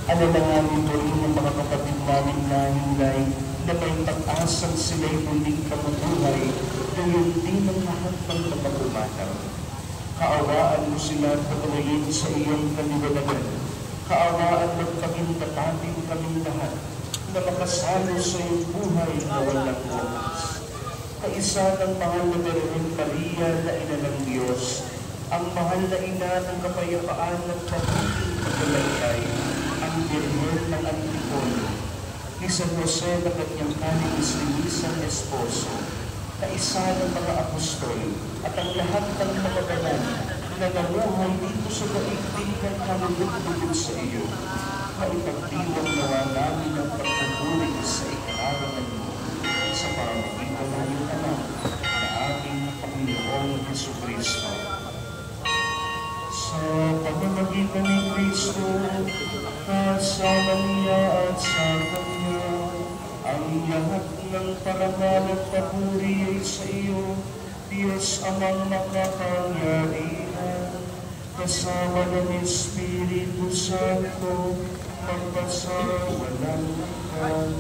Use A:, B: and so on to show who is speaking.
A: Alalahanin mo rin ang mga kapatid namin na hinay na may pag-asang sila'y muling kamubuhay, gayon din ang lahat ng mga pumanaw. Kaawaan mo sila at patuloyin sa iyong kaliwanagan. Kaawaan mo pagintatatin kaming lahat na makasalo sa iyong buhay na walang wakas. Kaisa ng mahal na Birhen Maria na ina ng Diyos, ang mahal na ina ng kapayapaan at pagiging paglalagay, ang Birhen ng Antipolo, ni San Jose na kanyang kaligis-ligisang esposo, kaisa ng mga apostol at ang lahat ng mga banal na namuhay dito sa daigdig ng kalulugod sa iyo, maipagdiwang nawa namin ang pagpupuri sa ikararangan mo sa pamamagitan ng iyong anak na ating Panginoong Jesucristo. Sa pamamagitan ni Kristo, kasama niya at sa Kanya, ang lahat ng parangal at papuri ay sa iyo, Diyos Amang makapangyarihan, kasama ng Espiritu Santo, magpasawalang hanggan.